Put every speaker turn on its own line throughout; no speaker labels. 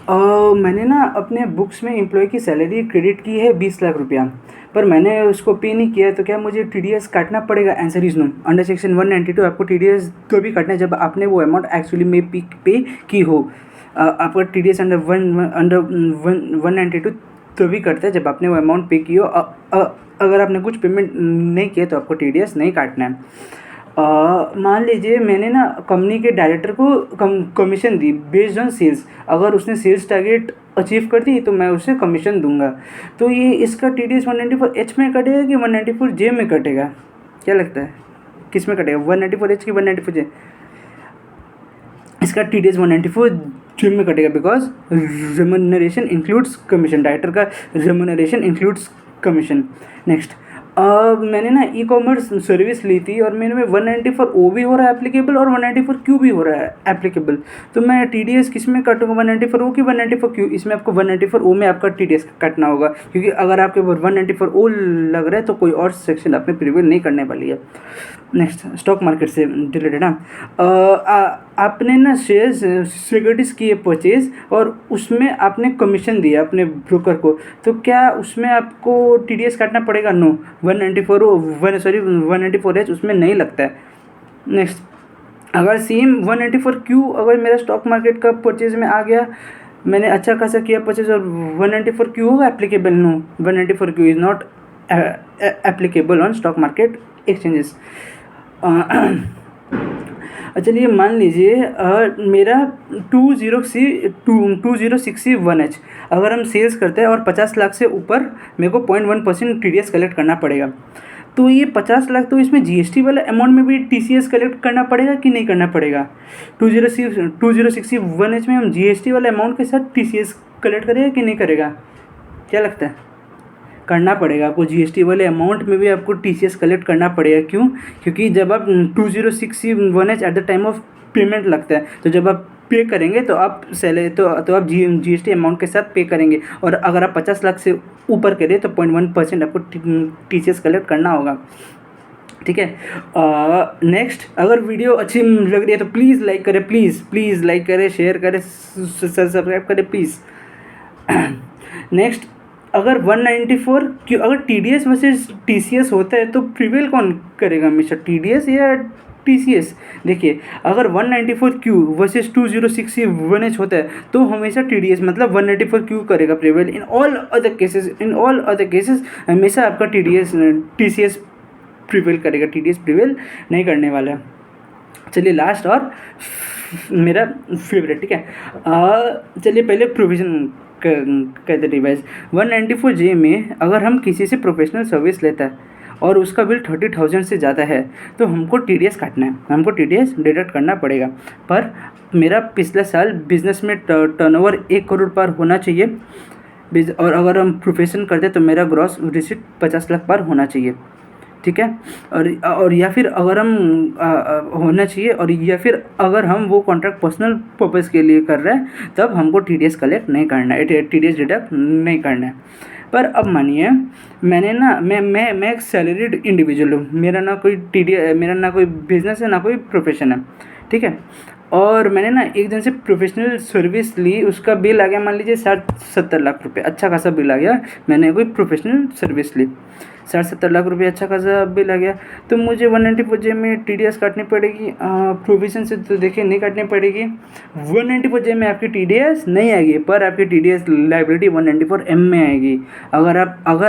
मैंने ना अपने बुक्स में एम्प्लॉय की सैलरी क्रेडिट की है 20 लाख रुपया, पर मैंने उसको पे नहीं किया, तो क्या मुझे TDS काटना पड़ेगा? Answer is no. Under section 192 आपको TDS तो भी काटना है जब आपने वो अमाउंट एक्चुअली में पे की हो। आपका TDS अंडर 192 तो भी कटता है जब आपने वो अमाउंट पे की हो। अगर आपने कुछ पेमेंट नहीं किया तो आपको TDS नहीं काटना है। मान लीजिए मैंने ना कंपनी के डायरेक्टर को कमीशन दी बेस्ड ऑन सेल्स। अगर उसने सेल्स टारगेट अचीव कर दी तो मैं उसे कमीशन दूंगा। तो ये इसका TDS 194H में कटेगा कि 194J में कटेगा? क्या लगता है किस में कटेगा, 194H की 194J? इसका TDS 194J में कटेगा because remuneration includes commission. Director का रेम्यूनरेशन इंक्लूड्स कमीशन। नेक्स्ट, मैंने ना ई-कॉमर्स सर्विस ली थी और मेरे में 194O भी हो रहा है एप्लीकेबल और 194Q भी हो रहा है एप्लीकेबल। तो मैं TDS किस में काटूंगा, 194O की 194Q? इसमें आपको 194O में आपका TDS काटना होगा, क्योंकि अगर आपके ऊपर 194O लग रहा है तो कोई और सेक्शन आपने प्रिवेल नहीं करने वाली है। नेक्स्ट, स्टॉक मार्केट से रिलेटेड ना, आपने ना शेयर्स सिक्योरिटीज़ किए परचेज और उसमें आपने कमीशन दिया अपने ब्रोकर को, तो क्या उसमें आपको TDS काटना पड़ेगा? नो। 194H उसमें नहीं लगता है। नेक्स्ट, अगर सेम 194Q अगर मेरा स्टॉक मार्केट का परचेज में आ गया, मैंने अच्छा खासा किया परचेज और 194Q होगा applicable? No, 194Q is not applicable on stock market exchanges. चलिए मान लीजिए मेरा 2061H अगर हम सेल्स करते हैं और 50 लाख से ऊपर मेरे को 0.1% TDS कलेक्ट करना पड़ेगा। तो ये 50 लाख, तो इसमें GST वाले अमाउंट में भी TCS कलेक्ट करना पड़ेगा कि नहीं करना पड़ेगा? 2061H में हम GST वाले अमाउंट के साथ TCS कलेक्ट करेगा कि नहीं करेगा? क्या लगता है? करना पड़ेगा आपको। GST वाले अमाउंट में भी आपको TCS कलेक्ट करना पड़ेगा। क्यों? क्योंकि जब आप 2061H at the time of payment लगता है, तो जब आप पे करेंगे तो आप तो आप GST अमाउंट के साथ पे करेंगे, और अगर आप 50 लाख से ऊपर करें तो 0.1% आपको TCS कलेक्ट करना होगा। ठीक है। नेक्स्ट, अगर वीडियो अच्छी लग रही है तो प्लीज़ लाइक करें, प्लीज़ लाइक करें, शेयर करें, सब्सक्राइब करें प्लीज़। नेक्स्ट, अगर 194 क्यों, अगर TDS वर्सेस TCS होता है तो प्रिवेल कौन करेगा हमेशा, TDS या TCS? देखिए, अगर 194Q वर्सेस 2061H होता है तो हमेशा TDS मतलब 194Q करेगा prevail. In all other cases हमेशा आपका TCS प्रिवेल करेगा, TDS प्रिवेल नहीं करने वाला है। चलिए लास्ट और मेरा फेवरेट, ठीक है। चलिए पहले प्रोविज़न कहते रिवाइज। 194J में अगर हम किसी से प्रोफेशनल सर्विस लेता है और उसका बिल 30,000 से ज़्यादा है तो हमको TDS काटना है, हमको TDS डिडक्ट करना पड़ेगा। पर मेरा पिछले साल बिजनेस में टर्नओवर 1 करोड़ पार होना चाहिए, और अगर हम प्रोफेशन करते तो मेरा ग्रॉस रिसीट 50 लाख पार होना चाहिए। ठीक है। और या फिर अगर हम होना चाहिए, और या फिर अगर हम वो कॉन्ट्रैक्ट पर्सनल पर्पस के लिए कर रहे हैं तब हमको TDS कलेक्ट नहीं करना है, TDS डिडक्ट नहीं करना है। पर अब मानिए मैंने ना मैं एक सैलरीड इंडिविजुअल हूँ, मेरा ना कोई बिजनेस है ना कोई प्रोफेशन है, ठीक है। और मैंने ना एक जन से प्रोफेशनल सर्विस ली, उसका बिल आ गया मान लीजिए 60-70 लाख रुपए, अच्छा खासा बिल आ गया। मैंने कोई प्रोफेशनल सर्विस ली, 60-70 लाख रुपये अच्छा खासा बिल आ गया। तो मुझे 194J में TDS काटनी पड़ेगी, प्रोविज़न से तो देखिए नहीं काटनी पड़ेगी। 194J में आपकी TDS नहीं आएगी, पर आपकी TDS लाइबिलिटी 194M में आएगी। अगर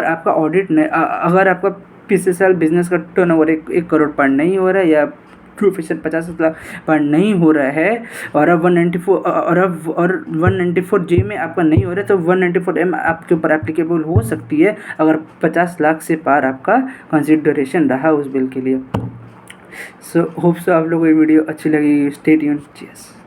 आपका ऑडिट अगर आपका पिछले साल बिजनेस का टर्नओवर 1 करोड़ पार नहीं हो रहा है, या प्रोफेशन 50 लाख पर नहीं हो रहा है, और अब 194J में आपका नहीं हो रहा है, तो 194M आपके ऊपर एप्लीकेबल हो सकती है अगर 50 लाख से पार आपका कंसिडरेशन रहा उस बिल के लिए। सो होप सो आप लोगों को ये वीडियो अच्छी लगी। Stay tuned. चीयर्स।